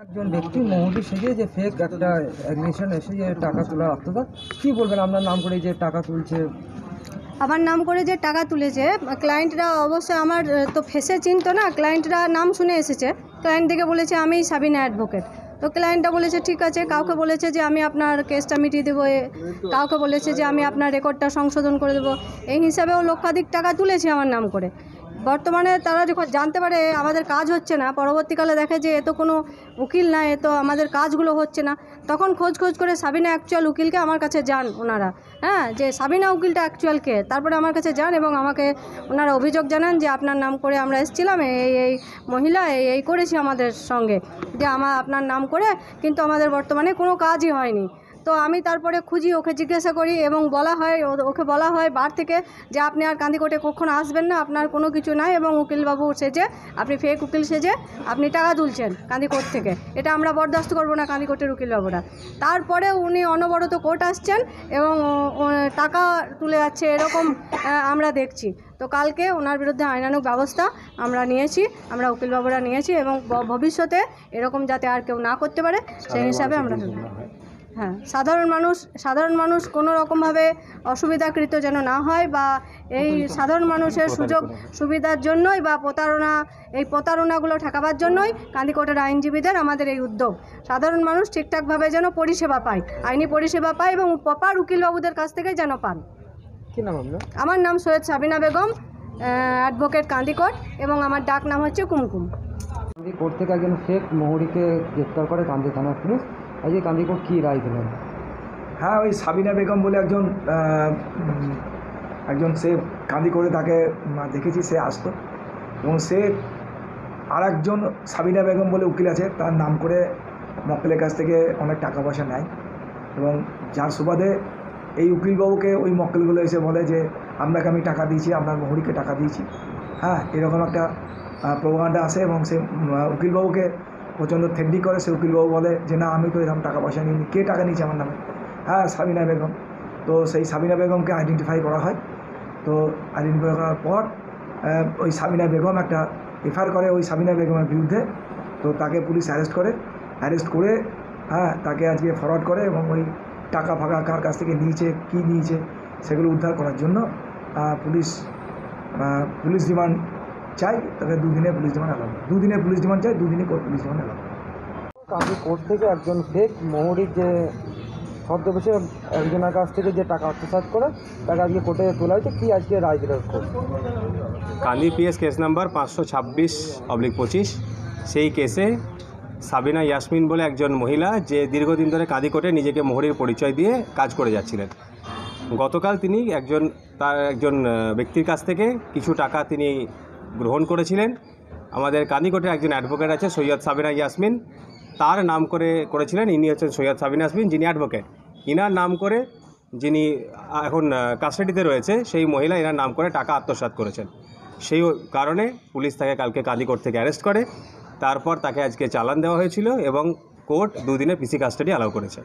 একজন ব্যক্তি মহুরি সেজে যে ফেক একটা অ্যাগ্রিগেশন এসে যে টাকা তোলার আত্মসাৎ, কী বলবেন আপনার নাম করে যে টাকা তুলছে? আমার নাম করে যে টাকা তুলেছে, ক্লায়েন্টরা অবশ্যই আমার তো ফেসে চিনতো না, ক্লায়েন্টরা নাম শুনে এসেছে। ক্লায়েন্ট থেকে বলেছে আমি সাবিনা অ্যাডভোকেট। তো ক্লায়েন্টটা বলেছে ঠিক আছে, কাউকে বলেছে যে আমি আপনার কেসটা মিটিয়ে দেবো, কাউকে বলেছে যে আমি আপনার রেকর্ডটা সংশোধন করে দেবো। এই হিসাবেও লক্ষাধিক টাকা তুলেছে আমার নাম করে। বর্তমানে তারা যখন জানতে পারে আমাদের কাজ হচ্ছে না, পরবর্তীকালে দেখে যে এ তো কোনো উকিল না, এ তো আমাদের কাজগুলো হচ্ছে না, তখন খোঁজ করে সাবিনা অ্যাকচুয়াল উকিলকে আমার কাছে যান ওনারা, হ্যাঁ, যে সাবিনা উকিলটা অ্যাকচুয়াল কে। তারপরে আমার কাছে যান এবং আমাকে ওনারা অভিযোগ জানান যে আপনার নাম করে আমরা এসেছিলাম, এই মহিলা এই করেছি আমাদের সঙ্গে, যে আপনার নাম করে, কিন্তু আমাদের বর্তমানে কোনো কাজই হয়নি। তো আমি তারপরে খুঁজি, ওকে জিজ্ঞাসা করি এবং ওকে বলা হয় বার থেকে যে আপনি আর কান্দিকোটে কখনো আসবেন না, আপনার কোনো কিছু নাই, এবং উকিলবাবু সেজে, আপনি ফেক উকিল সেজে আপনি টাকা তুলছেন কান্দিকোট থেকে, এটা আমরা বরদাস্ত করবো না কান্দিকোটের উকিলবাবুরা। তারপরে উনি অনবরত কোর্ট আসছেন এবং টাকা তুলে যাচ্ছে, এরকম আমরা দেখছি। তো কালকে ওনার বিরুদ্ধে আইনানুগ ব্যবস্থা আমরা নিয়েছি, আমরা উকিলবাবুরা নিয়েছি, এবং ভবিষ্যতে এরকম যাতে আর কেউ না করতে পারে সেই হিসাবে আমরা, হ্যাঁ, সাধারণ মানুষ কোনো রকমভাবে অসুবিধাকৃত যেন না হয়, বা এই সাধারণ মানুষের সুযোগ সুবিধার জন্যই বা প্রতারণাগুলো ঠেকাবার জন্যই কান্দিকোটের আইনজীবীদের আমাদের এই উদ্যোগ। সাধারণ মানুষ ঠিকঠাকভাবে যেন পরিষেবা পায়, আইনি পরিষেবা পায়, এবং প্রপার উকিলবাবুদের কাছ থেকেই যেন পান। কী নাম আপনার? আমার নাম সৈয়দ সাবিনা বেগম, অ্যাডভোকেট কান্দিকোট, এবং আমার ডাক নাম হচ্ছে কুমকুম। কান্দিকোট থেকে একজন ফেক মহুরিকে গ্রেপ্তার করে কান্দি থানার পুলিশ। আজকে কান্দিকোট কী রায় দিলেন? হ্যাঁ, ওই সাবিনা বেগম বলে একজন সে কান্দিকোটে, তাকে দেখেছি, সে আসতো, এবং সে আর একজন সাবিনা বেগম বলে উকিল আছে, তার নাম করে মক্কেলের কাছ থেকে অনেক টাকা পয়সা নেয়, এবং যার সুবাদে এই উকিলবাবুকে ওই মক্কেলগুলো এসে বলে যে আপনাকে আমি টাকা দিয়েছি, আপনার মহুরিকে টাকা দিয়েছি, হ্যাঁ, এরকম একটা প্রোপাগান্ডা আসে, এবং সে উকিলবাবুকে প্রচণ্ড থেড্ডি করে। সে উকিলবাবু বলে যে না, আমি তো এরকম টাকা পয়সা নিইনি, কে টাকা নিয়েছে আমার নামে? হ্যাঁ, সাবিনা বেগম। তো সেই সাবিনা বেগমকে আইডেন্টিফাই করা হয়। তো আইডেন্টিফাই করার পর ওই সাবিনা বেগম একটা এফআইআর করে ওই সাবিনা বেগমের বিরুদ্ধে। তো তাকে পুলিশ অ্যারেস্ট করে হ্যাঁ, তাকে আজকে ফরওয়ার্ড করে, এবং ওই টাকা ফাঁকা কার কাছ থেকে নিয়েছে, কী নিয়েছে, সেগুলো উদ্ধার করার জন্য পুলিশ রিমান্ড চাই। তাকে 2 দিনের পুলিশ রিমান্ড এলাও, 2 দিনের পুলিশ রিমান্ড চাই, 2 দিনে পুলিশ রিমান্ড এলাও। কান্দিকোট থেকে একজন ফেক মহুরির যে ছদ্মবেশে একজনের কাছ থেকে যে টাকা আত্মসাৎ করে তাকে আজকে কোর্টে তোলা হয়েছে, কি আজকে রায় দিল? কান্দি পিএস কেস নাম্বার 526/25। সেই কেসে সাবিনা ইয়াসমিন বলে একজন মহিলা, যে দীর্ঘদিন ধরে কান্দিকোটে নিজেকে মহুরির পরিচয় দিয়ে কাজ করে যাচ্ছিলেন, গতকাল তিনি একজন ব্যক্তির কাছ থেকে কিছু টাকা তিনি গ্রহণ করেছিলেন। আমাদের কান্দিকোটের একজন অ্যাডভোকেট আছে সৈয়দ সাবিনা ইয়াসমিন, তার নাম করে করেছিলেন। ইনি হচ্ছেন সৈয়দ সাবিনা ইয়াসমিন, যিনি অ্যাডভোকেট। ইনার নাম করে, যিনি এখন কাস্টাডিতে রয়েছে, সেই মহিলা এনার নাম করে টাকা আত্মসাৎ করেছেন। সেই কারণে পুলিশ তাকে কালকে কান্দিকোট থেকে অ্যারেস্ট করে। তারপর তাকে আজকে চালান দেওয়া হয়েছিল, এবং কোর্ট 2 দিনের পিসি কাস্টাডি অ্যালাউ করেছে।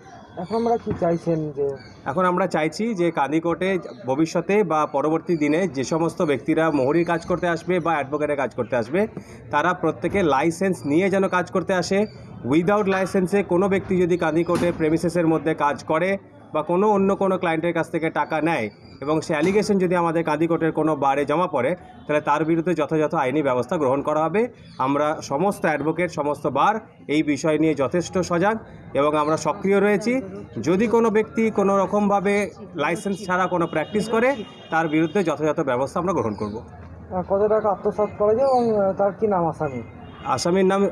এখন আমরা চাইছি যে কান্দিকোটে ভবিষ্যতে বা পরবর্তী দিনে যে সমস্ত ব্যক্তিরা মহুরির কাজ করতে আসবে বা অ্যাডভোকেটের কাজ করতে আসবে, তারা প্রত্যেকে লাইসেন্স নিয়ে যেন কাজ করতে আসে। উইদাউট লাইসেন্সে কোনো ব্যক্তি যদি কান্দিকোটে প্রেমিসেসের মধ্যে কাজ করে বা অন্য কোনো ক্লায়েন্টের কাছ থেকে টাকা নেয়, এবং সে অ্যালিগেশন যদি আমাদের কান্দিকোটের কোনো বারে জমা পড়ে, তাহলে তার বিরুদ্ধে যথাযথ আইনি ব্যবস্থা গ্রহণ করা হবে। আমরা সমস্ত অ্যাডভোকেট, সমস্ত বার এই বিষয় নিয়ে যথেষ্ট সজাগ, এবং আমরা সক্রিয় রয়েছি। যদি কোনো ব্যক্তি কোনো রকমভাবে লাইসেন্স ছাড়া কোনো প্র্যাকটিস করে, তার বিরুদ্ধে যথাযথ ব্যবস্থা আমরা গ্রহণ করব। কত টাকা আত্মসাৎ করা যায় এবং তার কি নাম? আসামির নাম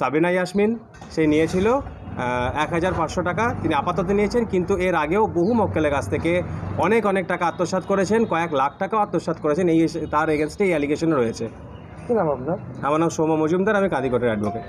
সাবিনা ইয়াসমিন। সে নিয়েছিল 1500 টাকা তিনি আপাতত নিয়েছেন, কিন্তু এর আগেও বহু মক্কেলের কাছ থেকে অনেক টাকা আত্মসাৎ করেছেন, কয়েক লাখ টাকাও আত্মসাৎ করেছেন। তার এগেনস্টে এই অ্যালিগেশন রয়েছে। কী নাম আপনার? আমার নাম সৌম্য মজুমদার, আমি কান্দিকোটের অ্যাডভোকেট।